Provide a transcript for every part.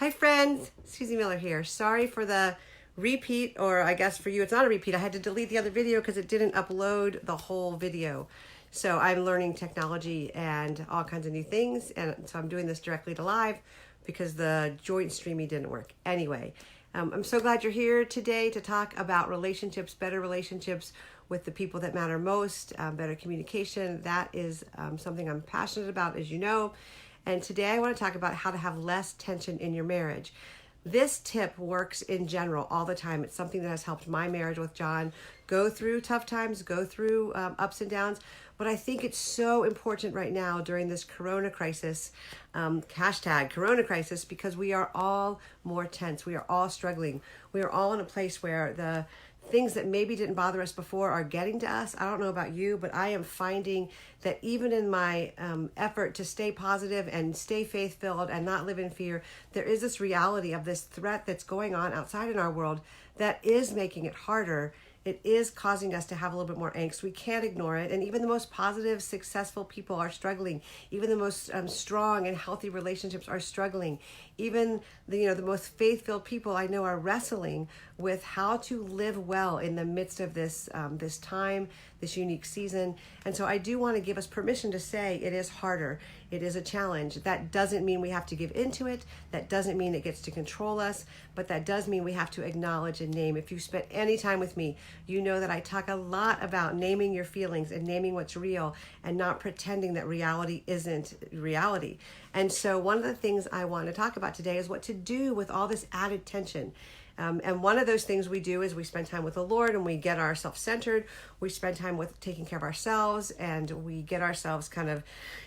Hi friends, Susie Miller here. Sorry for the repeat, or I guess for you it's not a repeat. I had to delete the other video because it didn't upload the whole video. So I'm learning technology and all kinds of new things, and so I'm doing this directly to live because the joint streaming didn't work. Anyway, I'm so glad you're here today to talk about relationships, better relationships with the people that matter most, better communication. That is something I'm passionate about, as you know. And today I want to talk about how to have less tension in your marriage. This tip works in general all the time. It's something that has helped my marriage with John go through tough times, go through ups and downs. But I think it's so important right now during this corona crisis, hashtag corona crisis, because we are all more tense. We are all struggling. We are all in a place where the things that maybe didn't bother us before are getting to us. I don't know about you, but I am finding that even in my effort to stay positive and stay faith-filled and not live in fear, there is this reality of this threat that's going on outside in our world that is making it harder. It is causing us to have a little bit more angst. We can't ignore it. And even the most positive, successful people are struggling. Even the most strong and healthy relationships are struggling. Even the most faith-filled people I know are wrestling with how to live well in the midst of this this time, this unique season. And so I do want to give us permission to say it is harder. It is a challenge. That doesn't mean we have to give into it. That doesn't mean it gets to control us, but that does mean we have to acknowledge and name. If you spent any time with me, you know that I talk a lot about naming your feelings and naming what's real and not pretending that reality isn't reality. And so one of the things I want to talk about today is what to do with all this added tension. And one of those things we do is we spend time with the Lord and we get ourselves centered. We spend time with taking care of ourselves and we get ourselves kind of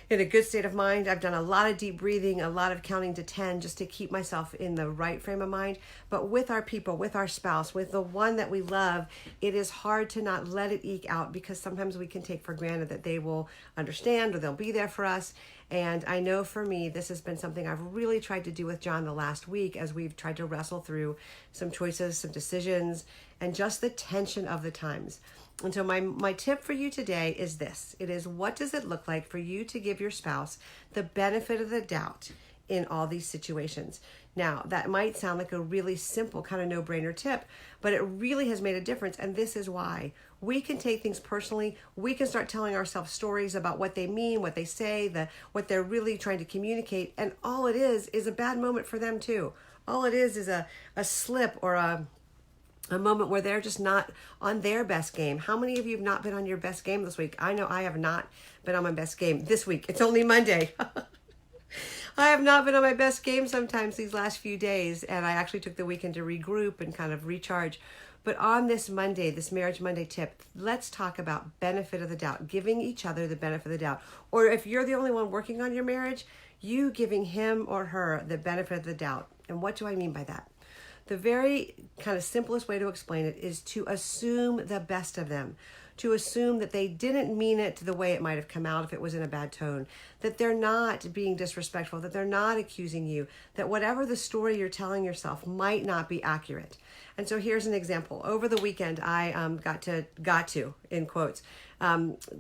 in a good state of mind. I've done a lot of deep breathing, a lot of counting to 10 just to keep myself in the right frame of mind. But with our people, with our spouse, with the one that we love, it is hard to not let it eke out because sometimes we can take for granted that they will understand or they'll be there for us. And I know for me, this has been something I've really tried to do with John the last week as we've tried to wrestle through some choices, some decisions, and just the tension of the times. And so my tip for you today is this. It is, what does it look like for you to give your spouse the benefit of the doubt in all these situations? Now, that might sound like a really simple kind of no-brainer tip, but it really has made a difference. And this is why. We can take things personally. We can start telling ourselves stories about what they mean, what they say, what they're really trying to communicate. And all it is a bad moment for them too. All it is a slip or a moment where they're just not on their best game. How many of you have not been on your best game this week? I know I have not been on my best game this week. It's only Monday. I have not been on my best game sometimes these last few days, and I actually took the weekend to regroup and kind of recharge. But on this Monday, this Marriage Monday tip, let's talk about benefit of the doubt, giving each other the benefit of the doubt. Or if you're the only one working on your marriage, you giving him or her the benefit of the doubt. And what do I mean by that? The very kind of simplest way to explain it is to assume the best of them, to assume that they didn't mean it the way it might have come out if it was in a bad tone, that they're not being disrespectful, that they're not accusing you, that whatever the story you're telling yourself might not be accurate. And so here's an example. Over the weekend, I got to, in quotes,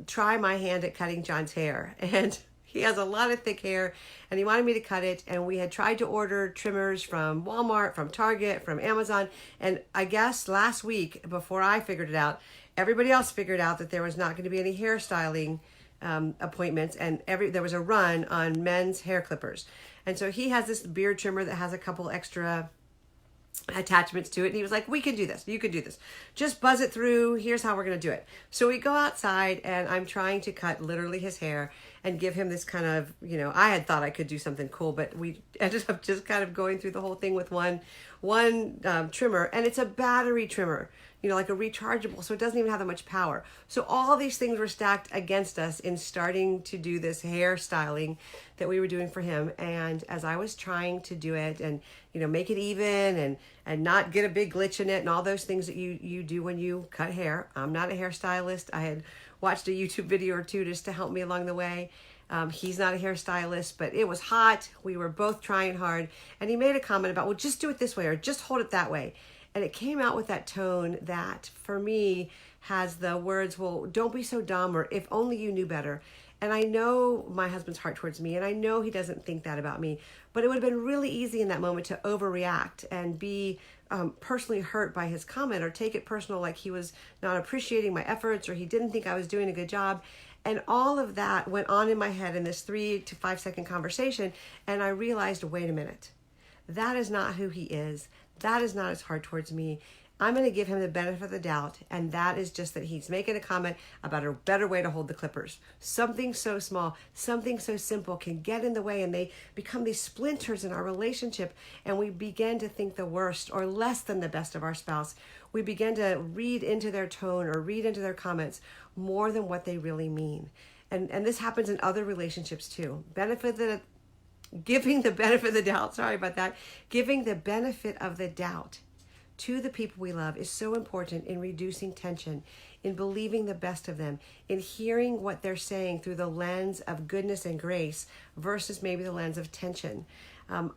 try my hand at cutting John's hair. And he has a lot of thick hair and he wanted me to cut it. And we had tried to order trimmers from Walmart, from Target, from Amazon. And I guess last week, before I figured it out, everybody else figured out that there was not going to be any hairstyling appointments, and there was a run on men's hair clippers. And so he has this beard trimmer that has a couple extra attachments to it, and he was like, we can do this, you can do this, just buzz it through, here's how we're going to do it. So we go outside and I'm trying to cut literally his hair and give him this kind of, I had thought I could do something cool, but we ended up just kind of going through the whole thing with one trimmer, and it's a battery trimmer, like a rechargeable, so it doesn't even have that much power. So all these things were stacked against us in starting to do this hair styling that we were doing for him. And as I was trying to do it and, make it even and not get a big glitch in it and all those things that you do when you cut hair. I'm not a hairstylist. I had watched a YouTube video or two just to help me along the way. He's not a hairstylist, but it was hot. We were both trying hard. And he made a comment about, well, just do it this way or just hold it that way. And it came out with that tone that, for me, has the words, well, don't be so dumb, or if only you knew better. And I know my husband's heart towards me, and I know he doesn't think that about me. But it would have been really easy in that moment to overreact and be personally hurt by his comment, or take it personal, like he was not appreciating my efforts, or he didn't think I was doing a good job. And all of that went on in my head in this 3 to 5 second conversation. And I realized, wait a minute, that is not who he is. That is not his heart towards me. I'm going to give him the benefit of the doubt, and that is just that he's making a comment about a better way to hold the clippers. Something so small, something so simple can get in the way, and they become these splinters in our relationship, and we begin to think the worst or less than the best of our spouse. We begin to read into their tone or read into their comments more than what they really mean. And this happens in other relationships too. Giving the benefit of the doubt, sorry about that, giving the benefit of the doubt to the people we love is so important in reducing tension, in believing the best of them, in hearing what they're saying through the lens of goodness and grace versus maybe the lens of tension.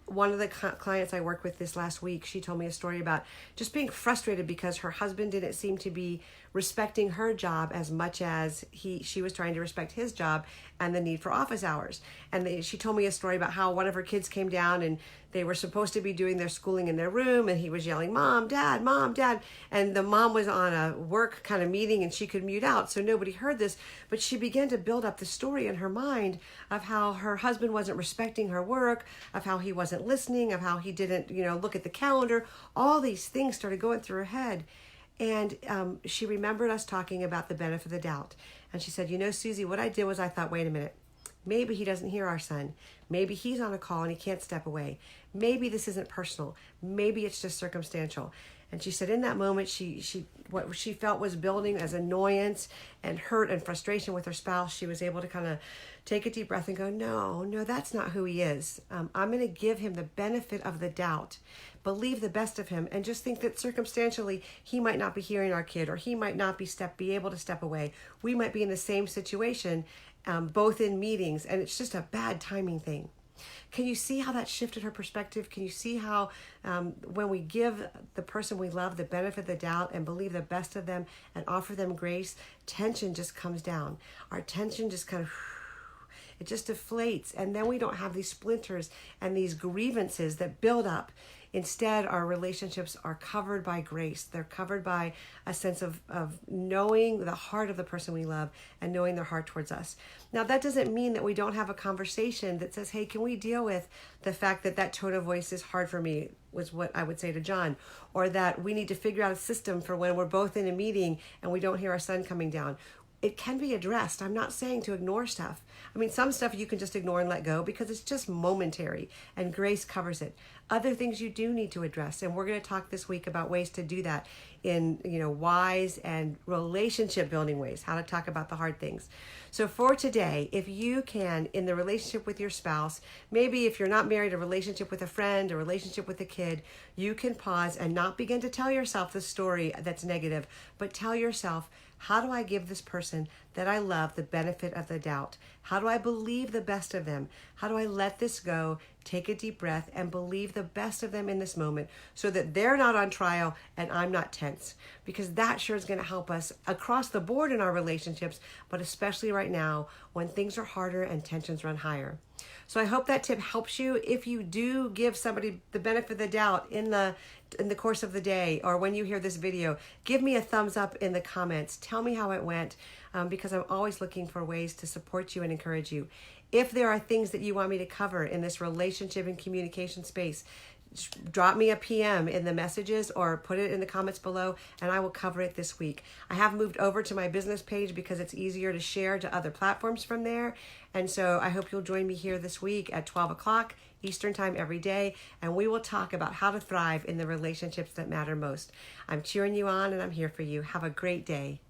One of the clients I worked with this last week, she told me a story about just being frustrated because her husband didn't seem to be respecting her job as much as she was trying to respect his job and the need for office hours. And she told me a story about how one of her kids came down and they were supposed to be doing their schooling in their room, and he was yelling, "Mom, Dad, Mom, Dad." And the mom was on a work kind of meeting and she could mute out, so nobody heard this. But she began to build up the story in her mind of how her husband wasn't respecting her work, of how he wasn't listening, of how he didn't, look at the calendar. All these things started going through her head. And she remembered us talking about the benefit of the doubt. And she said, Susie, what I did was I thought, wait a minute, maybe he doesn't hear our son. Maybe he's on a call and he can't step away. Maybe this isn't personal. Maybe it's just circumstantial. And she said in that moment, what she felt was building as annoyance and hurt and frustration with her spouse. She was able to kind of take a deep breath and go, no, that's not who he is. I'm going to give him the benefit of the doubt, believe the best of him, and just think that circumstantially he might not be hearing our kid, or he might not be able to step away. We might be in the same situation, both in meetings, and it's just a bad timing thing. Can you see how that shifted her perspective? Can you see how when we give the person we love the benefit of the doubt and believe the best of them and offer them grace, tension just comes down. Our tension just kind of, it just deflates, and then we don't have these splinters and these grievances that build up. Instead, our relationships are covered by grace. They're covered by a sense of knowing the heart of the person we love and knowing their heart towards us. Now, that doesn't mean that we don't have a conversation that says, hey, can we deal with the fact that tone of voice is hard for me, was what I would say to John, or that we need to figure out a system for when we're both in a meeting and we don't hear our son coming down. It can be addressed. I'm not saying to ignore stuff. I mean, some stuff you can just ignore and let go because it's just momentary and grace covers it. Other things you do need to address, and we're going to talk this week about ways to do that in wise and relationship building ways, how to talk about the hard things. So for today, if you can, in the relationship with your spouse, maybe if you're not married, a relationship with a friend, a relationship with a kid, you can pause and not begin to tell yourself the story that's negative, but tell yourself, how do I give this person that I love the benefit of the doubt? How do I believe the best of them? How do I let this go, take a deep breath, and believe the best of them in this moment so that they're not on trial and I'm not tense? Because that sure is going to help us across the board in our relationships, but especially right now when things are harder and tensions run higher. So I hope that tip helps you. If you do give somebody the benefit of the doubt in the course of the day, or when you hear this video, give me a thumbs up in the comments. Tell me how it went, because I'm always looking for ways to support you and encourage you. If there are things that you want me to cover in this relationship and communication space, drop me a PM in the messages or put it in the comments below, and I will cover it this week. I have moved over to my business page because it's easier to share to other platforms from there. And so I hope you'll join me here this week at 12 o'clock Eastern time every day, and we will talk about how to thrive in the relationships that matter most. I'm cheering you on and I'm here for you. Have a great day.